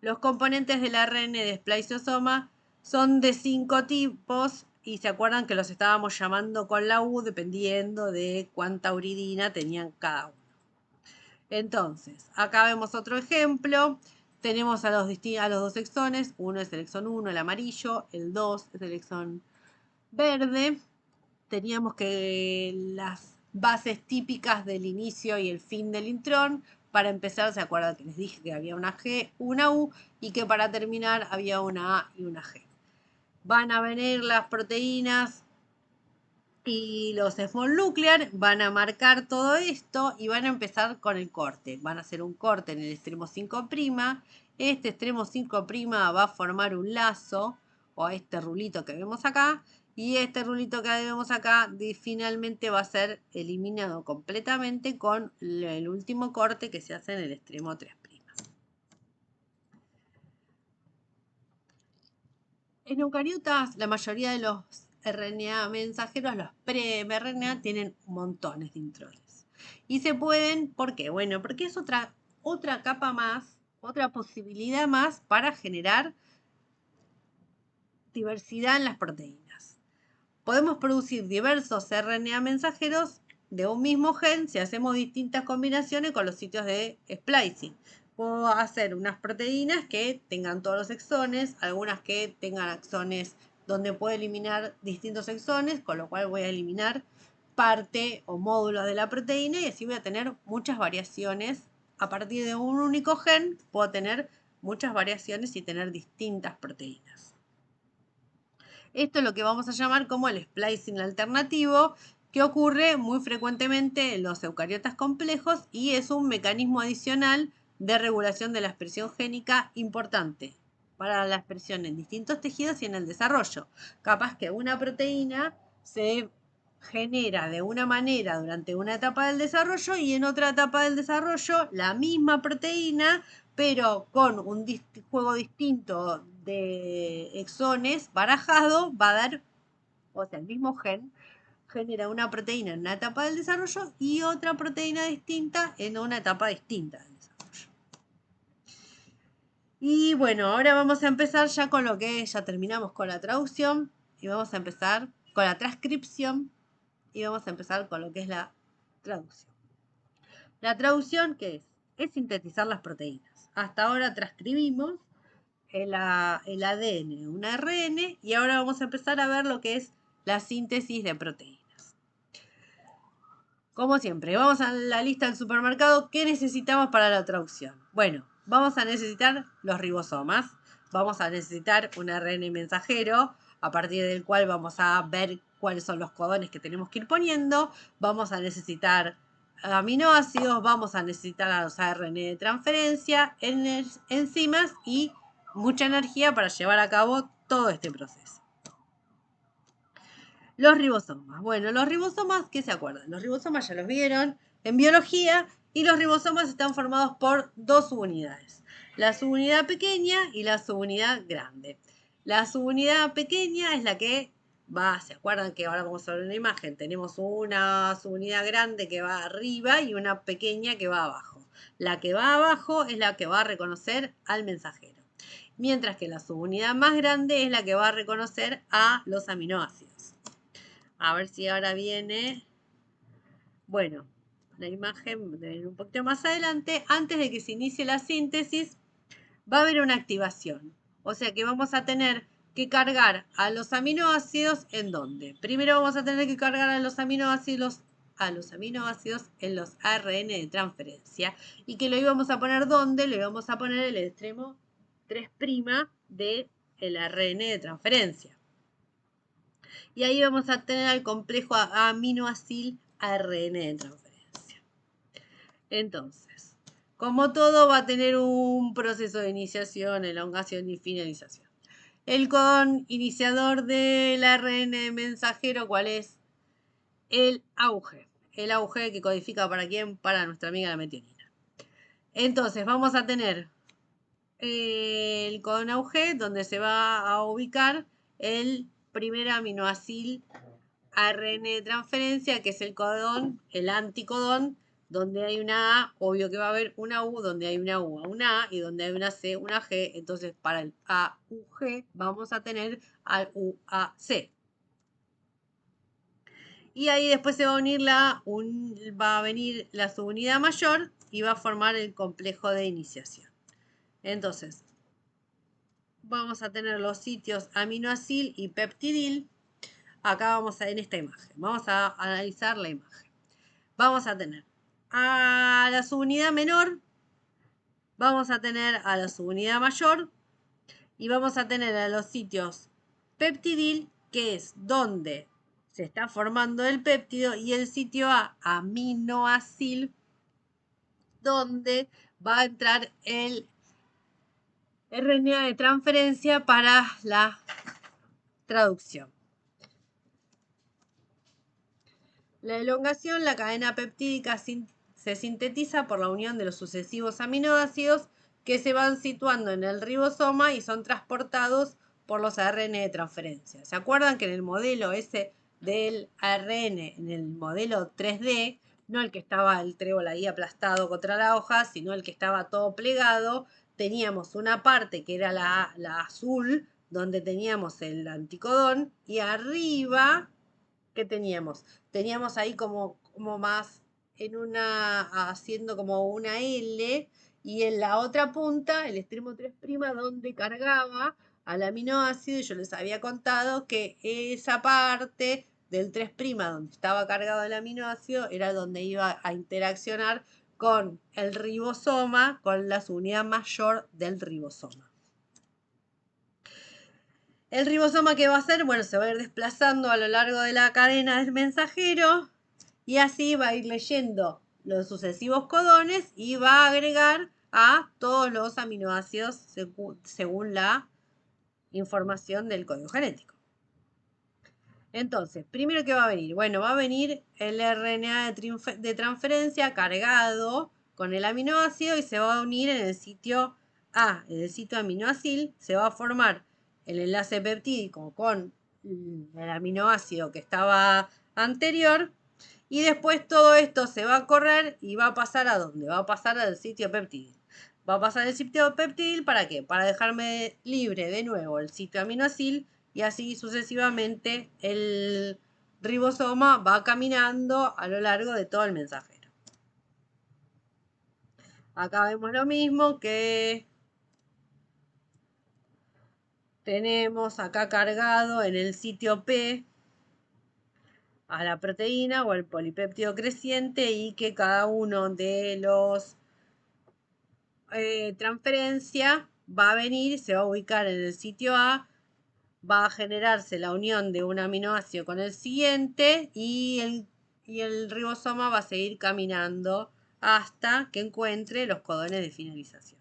Los componentes del ARN de spliciosoma son de 5 tipos y se acuerdan que los estábamos llamando con la U dependiendo de cuánta uridina tenían cada uno. Entonces, acá vemos otro ejemplo. Tenemos a los dos exones. Uno es el exón 1, el amarillo. El 2 es el exón verde. Teníamos que las bases típicas del inicio y el fin del intrón. Para empezar, ¿se acuerdan que les dije que había una G, una U y que para terminar había una A y una G? Van a venir las proteínas y los small nuclear, van a marcar todo esto y van a empezar con el corte. Van a hacer un corte en el extremo 5'. Este extremo 5' va a formar un lazo, o este rulito que vemos acá, y este rulito que vemos acá finalmente va a ser eliminado completamente con el último corte que se hace en el extremo 3'. En eucariotas, la mayoría de los RNA mensajeros, los pre-mRNA, tienen montones de intrones. Y se pueden, ¿por qué? Bueno, porque es otra capa más, otra posibilidad más para generar diversidad en las proteínas. Podemos producir diversos RNA mensajeros de un mismo gen si hacemos distintas combinaciones con los sitios de splicing. Puedo hacer unas proteínas que tengan todos los exones, algunas que tengan exones donde puedo eliminar distintos exones, con lo cual voy a eliminar parte o módulos de la proteína y así voy a tener muchas variaciones. A partir de un único gen puedo tener muchas variaciones y tener distintas proteínas. Esto es lo que vamos a llamar como el splicing alternativo, que ocurre muy frecuentemente en los eucariotas complejos y es un mecanismo adicional de regulación de la expresión génica importante para la expresión en distintos tejidos y en el desarrollo. Capaz que una proteína se genera de una manera durante una etapa del desarrollo y en otra etapa del desarrollo la misma proteína, pero con un juego distinto de exones barajado, va a dar, o sea, el mismo gen genera una proteína en una etapa del desarrollo y otra proteína distinta en una etapa distinta del desarrollo. Y bueno, ahora vamos a empezar ya con lo que ya terminamos con la traducción y vamos a empezar con la transcripción y vamos a empezar con lo que es la traducción. La traducción, ¿qué es? Es sintetizar las proteínas. Hasta ahora transcribimos el ADN, un ARN, y ahora vamos a empezar a ver lo que es la síntesis de proteínas. Como siempre, vamos a la lista del supermercado. ¿Qué necesitamos para la traducción? Bueno, vamos a necesitar los ribosomas, vamos a necesitar un ARN mensajero, a partir del cual vamos a ver cuáles son los codones que tenemos que ir poniendo, vamos a necesitar aminoácidos, vamos a necesitar a los ARN de transferencia, enzimas y mucha energía para llevar a cabo todo este proceso. Los ribosomas. Bueno, los ribosomas, ¿qué se acuerdan? Los ribosomas ya los vieron en biología y los ribosomas están formados por dos subunidades. La subunidad pequeña y la subunidad grande. La subunidad pequeña es la que va, ¿se acuerdan que ahora vamos a ver una imagen? Tenemos una subunidad grande que va arriba y una pequeña que va abajo. La que va abajo es la que va a reconocer al mensajero. Mientras que la subunidad más grande es la que va a reconocer a los aminoácidos. A ver si ahora viene. Bueno, la imagen de un poquito más adelante. Antes de que se inicie la síntesis, va a haber una activación. O sea que vamos a tener que cargar a los aminoácidos ¿en dónde? Primero vamos a tener que cargar a los aminoácidos en los ARN de transferencia. ¿Y que lo íbamos a poner dónde? Lo íbamos a poner en el extremo 3' del ARN de transferencia. Y ahí vamos a tener el complejo aminoacil ARN de transferencia. Entonces, como todo va a tener un proceso de iniciación, elongación y finalización. El codón iniciador del ARN mensajero, ¿cuál es? El AUG. El AUG que codifica para quién? Para nuestra amiga la metionina. Entonces vamos a tener el codón AUG donde se va a ubicar el primer aminoácido ARN de transferencia, que es el codón, el anticodón, donde hay una A, obvio que va a haber una U, donde hay una U, una A, y donde hay una C, una G. Entonces, para el AUG vamos a tener al UAC. Y ahí después se va a unir va a venir la subunidad mayor y va a formar el complejo de iniciación. Entonces, vamos a tener los sitios aminoacil y peptidil. Acá vamos a en esta imagen. Vamos a analizar la imagen. Vamos a tener a la subunidad menor, vamos a tener a la subunidad mayor y vamos a tener a los sitios peptidil, que es donde se está formando el péptido, y el sitio A, aminoacil, donde va a entrar el RNA de transferencia para la traducción. La elongación, la cadena peptídica se sintetiza por la unión de los sucesivos aminoácidos que se van situando en el ribosoma y son transportados por los ARN de transferencia. ¿Se acuerdan que en el modelo ese del ARN, en el modelo 3D, no el que estaba el trébol ahí aplastado contra la hoja, sino el que estaba todo plegado, teníamos una parte que era la azul, donde teníamos el anticodón, y arriba, ¿qué teníamos? Teníamos ahí como más haciendo como una L, y en la otra punta, el extremo 3' donde cargaba al aminoácido, y yo les había contado que esa parte del 3' donde estaba cargado el aminoácido era donde iba a interaccionar con el ribosoma, con la subunidad mayor del ribosoma. El ribosoma, ¿qué va a hacer? Bueno, se va a ir desplazando a lo largo de la cadena del mensajero y así va a ir leyendo los sucesivos codones y va a agregar a todos los aminoácidos según la información del código genético. Entonces, primero, ¿qué va a venir? Bueno, va a venir el RNA de transferencia cargado con el aminoácido y se va a unir en el sitio A, en el sitio aminoácido. Se va a formar el enlace peptídico con el aminoácido que estaba anterior, y después todo esto se va a correr y va a pasar ¿a dónde? Va a pasar al sitio peptidil. Va a pasar el sitio peptidil, ¿para qué? Para dejarme libre de nuevo el sitio aminoácido, y así sucesivamente el ribosoma va caminando a lo largo de todo el mensajero. Acá vemos lo mismo, que tenemos acá cargado en el sitio P a la proteína o el polipéptido creciente, y que cada uno de los transferencia va a venir y se va a ubicar en el sitio A, va a generarse la unión de un aminoácido con el siguiente, y el ribosoma va a seguir caminando hasta que encuentre los codones de finalización.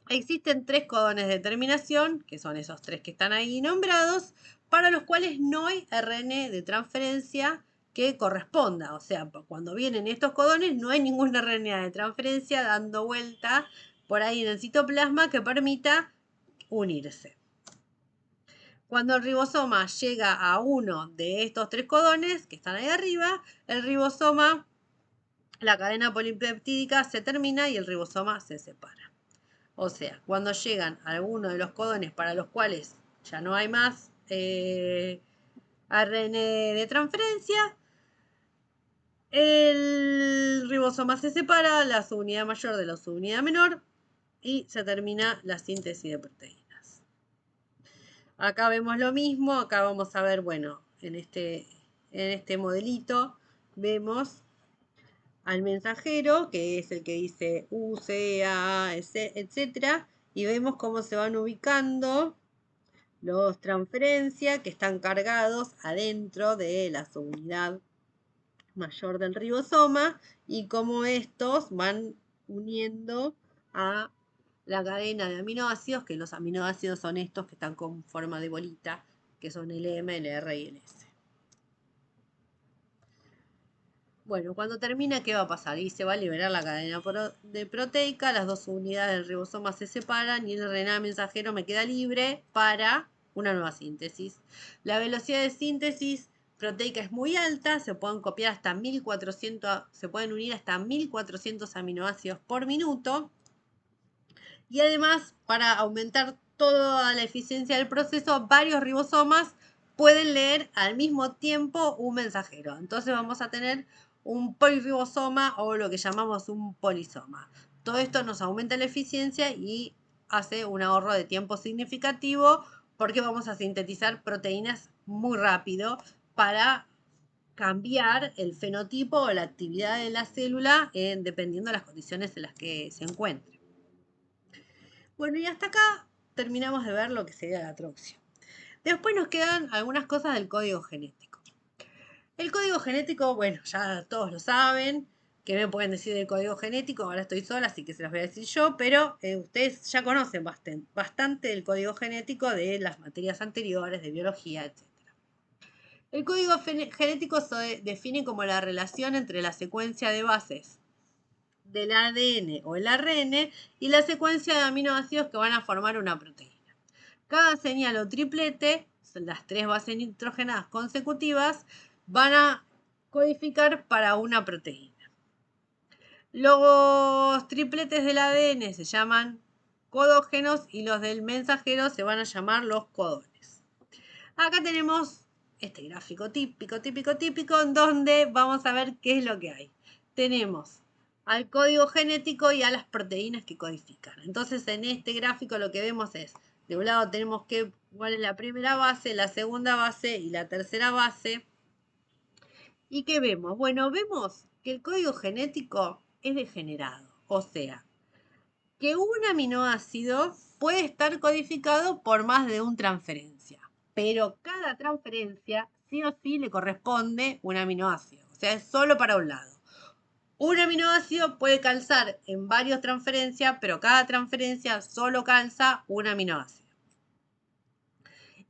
Existen 3 codones de terminación, que son esos 3 que están ahí nombrados, para los cuales no hay RN de transferencia que corresponda. O sea, cuando vienen estos codones no hay ningún RNA de transferencia dando vuelta por ahí en el citoplasma que permita unirse. Cuando el ribosoma llega a uno de estos 3 codones que están ahí arriba, el ribosoma, la cadena polipeptídica se termina y el ribosoma se separa. O sea, cuando llegan a alguno de los codones para los cuales ya no hay más ARN de transferencia, el ribosoma se separa, la subunidad mayor de la subunidad menor, y se termina la síntesis de proteínas. Acá vemos lo mismo. Acá vamos a ver, bueno, en este modelito vemos al mensajero, que es el que dice U, C, A, etc. Y vemos cómo se van ubicando los transferencia que están cargados adentro de la subunidad mayor del ribosoma, y cómo estos van uniendo a la cadena de aminoácidos, que los aminoácidos son estos que están con forma de bolita, que son el M, el R y el S. Bueno, cuando termina, ¿qué va a pasar? Y se va a liberar la cadena proteica, las dos unidades del ribosoma se separan y el RNA mensajero me queda libre para una nueva síntesis. La velocidad de síntesis proteica es muy alta, se pueden copiar hasta 1400, se pueden unir hasta 1400 aminoácidos por minuto. Y además, para aumentar toda la eficiencia del proceso, varios ribosomas pueden leer al mismo tiempo un mensajero. Entonces vamos a tener un polirribosoma o lo que llamamos un polisoma. Todo esto nos aumenta la eficiencia y hace un ahorro de tiempo significativo porque vamos a sintetizar proteínas muy rápido para cambiar el fenotipo o la actividad de la célula dependiendo de las condiciones en las que se encuentre. Bueno, y hasta acá terminamos de ver lo que sería la troxio. Después nos quedan algunas cosas del código genético. El código genético, bueno, ya todos lo saben. ¿Qué me pueden decir del código genético? Ahora estoy sola, así que se las voy a decir yo, pero ustedes ya conocen bastante del código genético de las materias anteriores, de biología, etc. El código genético se define como la relación entre la secuencia de bases del ADN o el ARN y la secuencia de aminoácidos que van a formar una proteína. Cada señal o triplete, las 3 bases nitrogenadas consecutivas, van a codificar para una proteína. Los tripletes del ADN se llaman codógenos y los del mensajero se van a llamar los codones. Acá tenemos este gráfico típico, en donde vamos a ver qué es lo que hay. Tenemos al código genético y a las proteínas que codifican. Entonces, en este gráfico lo que vemos es, de un lado tenemos cuál es la primera base, la segunda base y la tercera base. ¿Y qué vemos? Bueno, vemos que el código genético es degenerado, o sea, que un aminoácido puede estar codificado por más de una transferencia, pero cada transferencia sí o sí le corresponde un aminoácido, o sea, es solo para un lado. Un aminoácido puede calzar en varias transferencias, pero cada transferencia solo calza un aminoácido.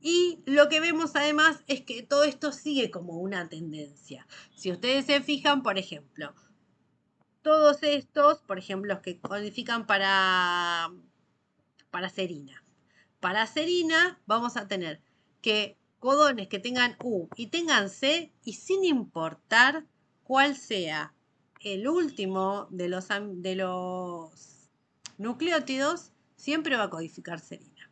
Y lo que vemos además es que todo esto sigue como una tendencia. Si ustedes se fijan, por ejemplo, todos estos, por ejemplo, los que codifican para serina. Para serina vamos a tener que codones que tengan U y tengan C, y sin importar cuál sea el último de los nucleótidos, siempre va a codificar serina.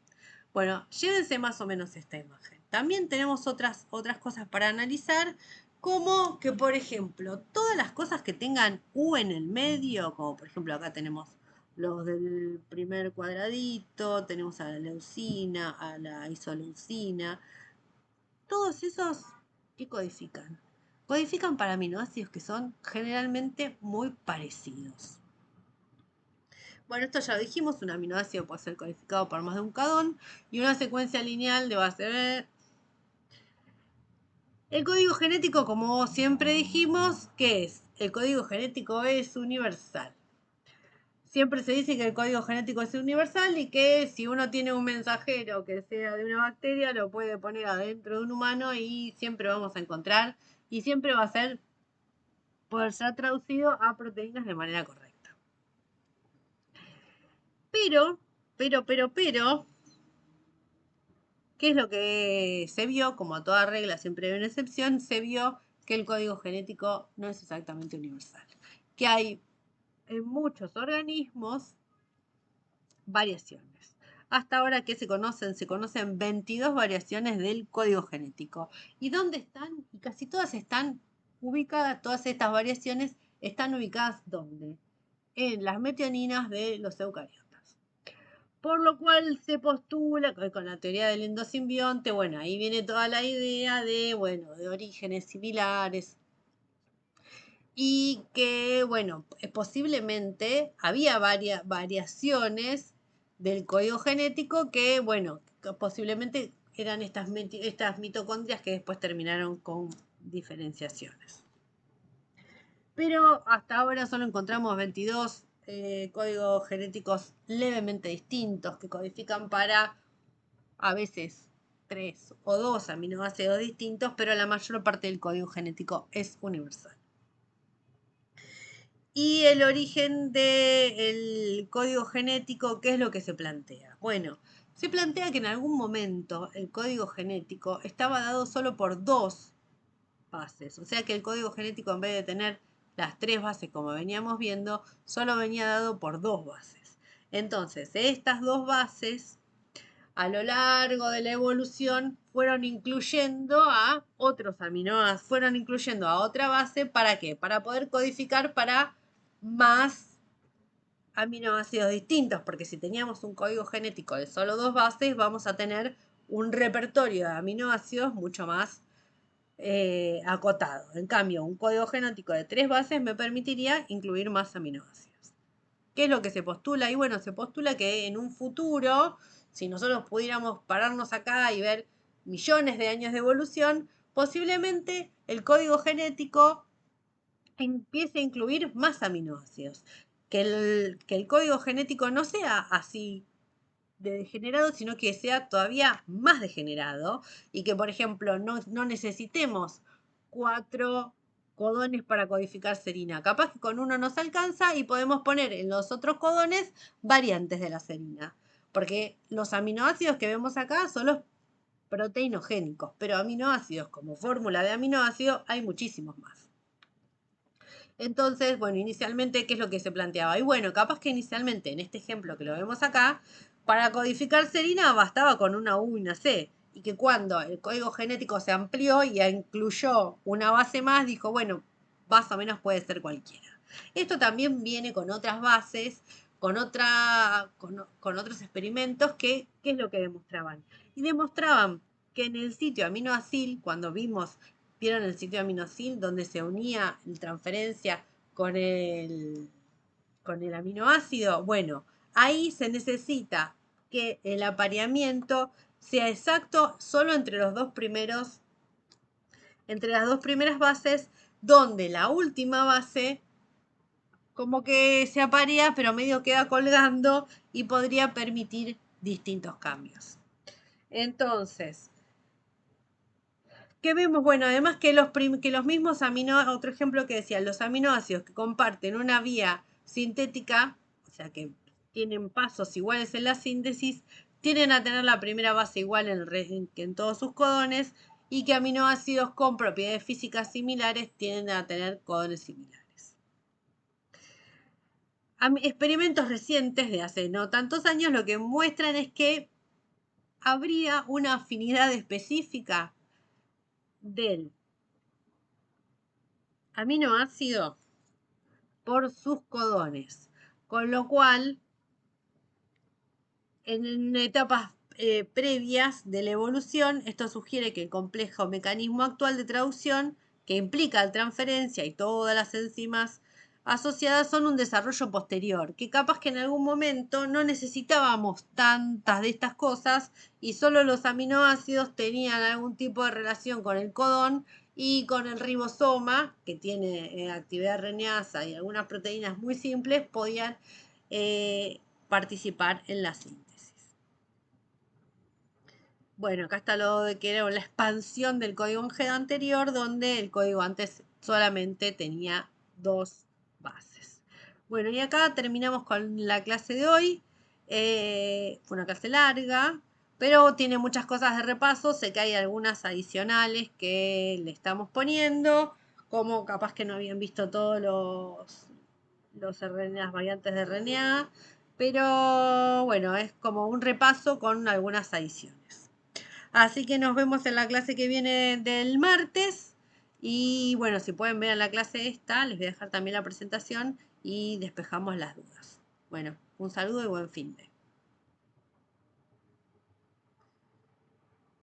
Bueno, llévense más o menos esta imagen. También tenemos otras cosas para analizar, como que, por ejemplo, todas las cosas que tengan U en el medio, como por ejemplo acá tenemos los del primer cuadradito, tenemos a la leucina, a la isoleucina, todos esos, ¿qué codifican? Codifican para aminoácidos que son generalmente muy parecidos. Bueno, esto ya lo dijimos, un aminoácido puede ser codificado por más de un codón y una secuencia lineal de base. El código genético, como siempre dijimos, ¿qué es? El código genético es universal. Siempre se dice que el código genético es universal y que si uno tiene un mensajero que sea de una bacteria, lo puede poner adentro de un humano y siempre vamos a encontrar, y siempre va a poder ser traducido a proteínas de manera correcta. Pero, ¿qué es lo que se vio? Como a toda regla siempre hay una excepción, se vio que el código genético no es exactamente universal. Que hay en muchos organismos variaciones. Hasta ahora que se conocen 22 variaciones del código genético. ¿Y dónde están? Y casi todas están ubicadas, todas estas variaciones están ubicadas ¿dónde? En las metioninas de los eucariotas. Por lo cual se postula con la teoría del endosimbionte, bueno, ahí viene toda la idea de orígenes similares. Y que, bueno, posiblemente había varias variaciones del código genético que, bueno, que posiblemente eran estas mitocondrias que después terminaron con diferenciaciones. Pero hasta ahora solo encontramos 22 códigos genéticos levemente distintos que codifican para a veces 3 o 2 aminoácidos distintos, pero la mayor parte del código genético es universal. Y el origen del código genético, ¿qué es lo que se plantea? Bueno, se plantea que en algún momento el código genético estaba dado solo por 2 bases. O sea que el código genético, en vez de tener las 3 bases como veníamos viendo, solo venía dado por 2 bases. Entonces, estas 2 bases, a lo largo de la evolución, fueron incluyendo a otros aminoácidos, fueron incluyendo a otra base. ¿Para qué? Para poder codificar para más aminoácidos distintos, porque si teníamos un código genético de solo 2 bases, vamos a tener un repertorio de aminoácidos mucho más acotado. En cambio, un código genético de 3 bases me permitiría incluir más aminoácidos. ¿Qué es lo que se postula? Y bueno, se postula que en un futuro, si nosotros pudiéramos pararnos acá y ver millones de años de evolución, posiblemente el código genético empiece a incluir más aminoácidos. Que el código genético no sea así de degenerado, sino que sea todavía más degenerado y que, por ejemplo, no necesitemos 4 codones para codificar serina. Capaz que con uno nos alcanza y podemos poner en los otros codones variantes de la serina. Porque los aminoácidos que vemos acá son los proteinogénicos, pero aminoácidos como fórmula de aminoácido hay muchísimos más. Entonces, bueno, inicialmente, ¿qué es lo que se planteaba? Y bueno, capaz que inicialmente, en este ejemplo que lo vemos acá, para codificar serina bastaba con una U y una C. Y que cuando el código genético se amplió y incluyó una base más, dijo, bueno, más o menos puede ser cualquiera. Esto también viene con otras bases, con otros experimentos que, ¿qué es lo que demostraban? Y demostraban que en el sitio aminoácido, cuando vieron el sitio aminoácido donde se unía la transferencia con el aminoácido, bueno, ahí se necesita que el apareamiento sea exacto solo entre las dos primeras bases, donde la última base como que se aparea, pero medio queda colgando y podría permitir distintos cambios. Entonces, ¿qué vemos? Bueno, además que los mismos aminoácidos, otro ejemplo que decía, los aminoácidos que comparten una vía sintética, o sea que tienen pasos iguales en la síntesis, tienden a tener la primera base igual en todos sus codones, y que aminoácidos con propiedades físicas similares tienden a tener codones similares. Experimentos recientes de hace no tantos años lo que muestran es que habría una afinidad específica del aminoácido por sus codones, con lo cual en etapas previas de la evolución, esto sugiere que el complejo mecanismo actual de traducción que implica la transferencia y todas las enzimas asociadas son un desarrollo posterior, que capaz que en algún momento no necesitábamos tantas de estas cosas y solo los aminoácidos tenían algún tipo de relación con el codón y con el ribosoma, que tiene actividad RNasa y algunas proteínas muy simples, podían participar en la síntesis. Bueno, acá está lo de que era la expansión del código anterior, donde el código antes solamente tenía 2 bases. Bueno, y acá terminamos con la clase de hoy. Fue una clase larga, pero tiene muchas cosas de repaso. Sé que hay algunas adicionales que le estamos poniendo, como capaz que no habían visto todos las variantes de RNA, pero bueno, es como un repaso con algunas adiciones. Así que nos vemos en la clase que viene del martes. Y bueno, si pueden ver en la clase esta, les voy a dejar también la presentación y despejamos las dudas. Bueno, un saludo y buen fin de.